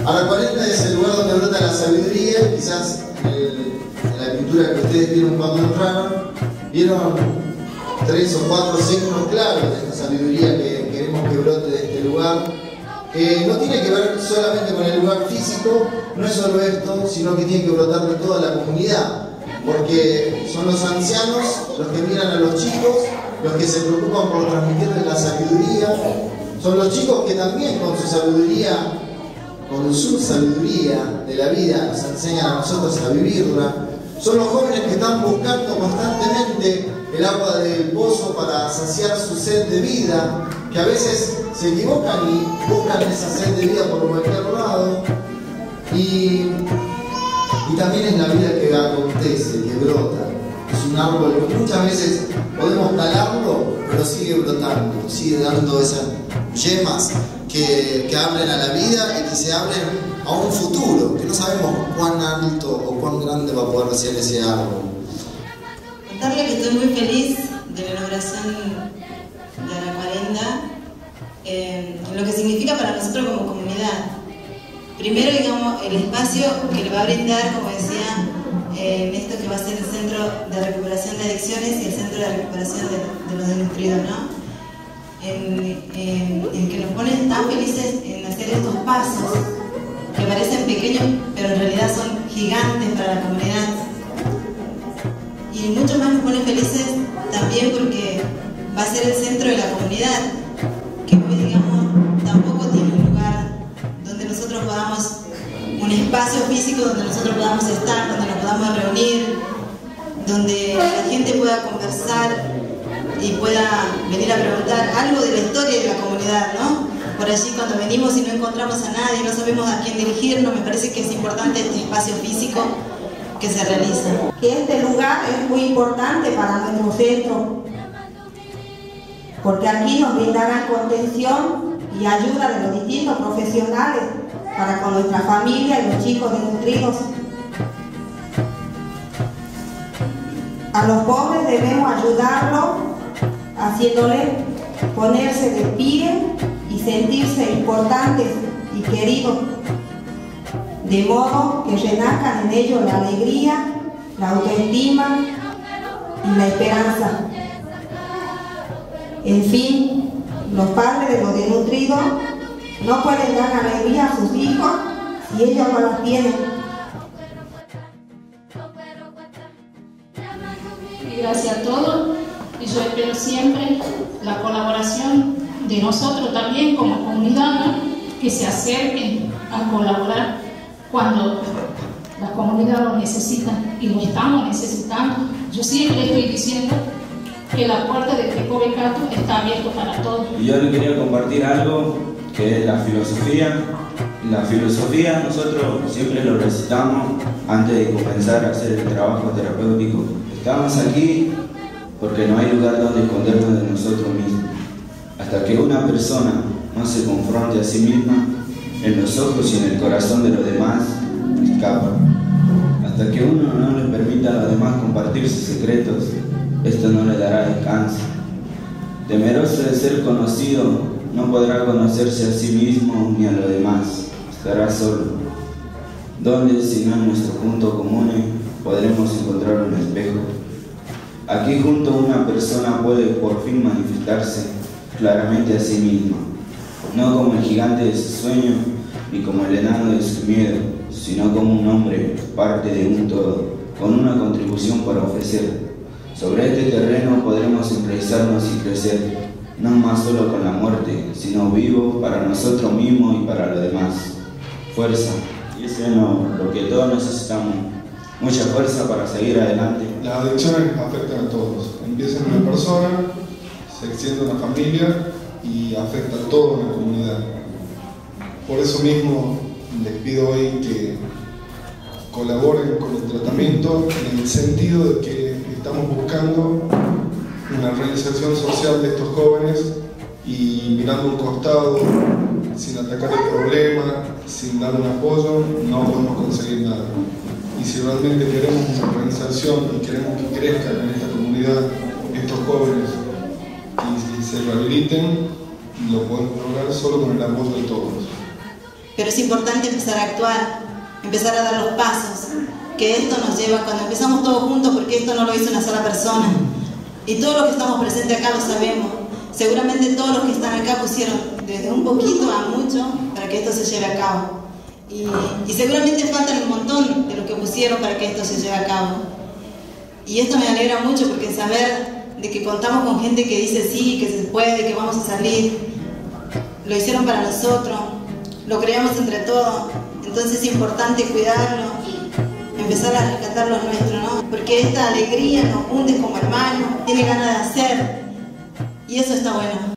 A la 40 es el lugar donde brota la sabiduría. Quizás en la pintura que ustedes vieron cuando entraron, vieron 3 o 4 signos claros de esta sabiduría que queremos que brote de este lugar. No tiene que ver solamente con el lugar físico, no es solo esto, sino que tiene que brotar de toda la comunidad, porque son los ancianos los que miran a los chicos, los que se preocupan por transmitirles la sabiduría, son los chicos que también con su sabiduría de la vida nos enseñan a nosotros a vivirla, son los jóvenes que están buscando constantemente el agua del pozo para saciar su sed de vida, que a veces se equivocan y buscan esa sed de vida por cualquier lado, y también es la vida que acontece, que brota. Es un árbol que muchas veces podemos talarlo, pero sigue brotando, sigue dando esas yemas que abren a la vida y que se abren a un futuro, que no sabemos cuán alto o cuán grande va a poder ser ese árbol. Contarle que estoy muy feliz de la inauguración de la 40, lo que significa para nosotros como comunidad. Primero, digamos, el espacio que le va a brindar, como decía, esto que va a ser el Centro de Recuperación de Adicciones y el Centro de Recuperación de los Desnutridos, ¿no? En que nos ponen tan felices en hacer estos pasos que parecen pequeños, pero en realidad son gigantes para la comunidad. Y mucho más nos pone felices también porque va a ser el centro de la comunidad, que hoy, digamos, tampoco tiene un lugar donde nosotros podamos, un espacio físico donde nosotros podamos estar, donde nos podamos reunir, donde la gente pueda conversar y pueda venir a preguntar algo de la historia de la comunidad, ¿no? Por allí cuando venimos y no encontramos a nadie, no sabemos a quién dirigirnos, me parece que es importante este espacio físico que se realiza. Que este lugar es muy importante para nuestro centro, porque aquí nos brindarán contención y ayuda de los distintos profesionales para con nuestra familia y los chicos desnutridos. A los pobres debemos ayudarlos, haciéndoles ponerse de pie y sentirse importantes y queridos, de modo que renazcan en ellos la alegría, la autoestima y la esperanza. En fin, los padres de los desnutridos no pueden dar alegría a sus hijos si ellos no las tienen. Gracias a todos, y yo espero siempre la colaboración de nosotros también como comunidad, ¿no? Que se acerquen a colaborar cuando la comunidad lo necesita y lo estamos necesitando. Yo siempre estoy diciendo que la puerta de Tecovecato está abierta para todos. Y yo le quería compartir algo que es la filosofía. La filosofía nosotros siempre lo recitamos antes de comenzar a hacer el trabajo terapéutico. Estamos aquí porque no hay lugar donde escondernos de nosotros mismos. Hasta que una persona no se confronte a sí misma, en los ojos y en el corazón de los demás, escapa. Hasta que uno no le permita a los demás compartir sus secretos, esto no le dará descanso. Temeroso de ser conocido, no podrá conocerse a sí mismo ni a los demás, estará solo. ¿Dónde, si no en nuestro punto común, podremos encontrar un espejo? Aquí junto una persona puede por fin manifestarse claramente a sí misma, no como el gigante de su sueño ni como el enano de su miedo, sino como un hombre, parte de un todo, con una contribución para ofrecer. Sobre este terreno podremos enraizarnos y crecer, no más solo con la muerte, sino vivos para nosotros mismos y para los demás. Fuerza, y eso es lo que todos necesitamos, mucha fuerza para seguir adelante. Las adicciones afectan a todos, empiezan en una persona, se extiende a una familia y afecta a toda una comunidad. Por eso mismo les pido hoy que colaboren con el tratamiento en el sentido de que estamos buscando una reinserción social de estos jóvenes y mirando un costado, sin atacar el problema, sin dar un apoyo, no podemos conseguir nada. Y si realmente queremos una reinserción y queremos que crezcan en esta comunidad estos jóvenes y se rehabiliten, lo podemos lograr solo con el apoyo de todos. pero es importante empezar a actuar, empezar a dar los pasos, que esto nos lleva, cuando empezamos todos juntos, porque esto no lo hizo una sola persona, y todos los que estamos presentes acá lo sabemos, seguramente todos los que están acá pusieron desde un poquito a mucho para que esto se lleve a cabo, y seguramente faltan un montón de los que pusieron para que esto se lleve a cabo, y esto me alegra mucho porque saber de que contamos con gente que dice sí, que se puede, que vamos a salir, lo hicieron para nosotros, lo creamos entre todos, entonces es importante cuidarlo, empezar a rescatar lo nuestro, ¿no? Porque esta alegría nos hunde como hermanos, tiene ganas de hacer, y eso está bueno.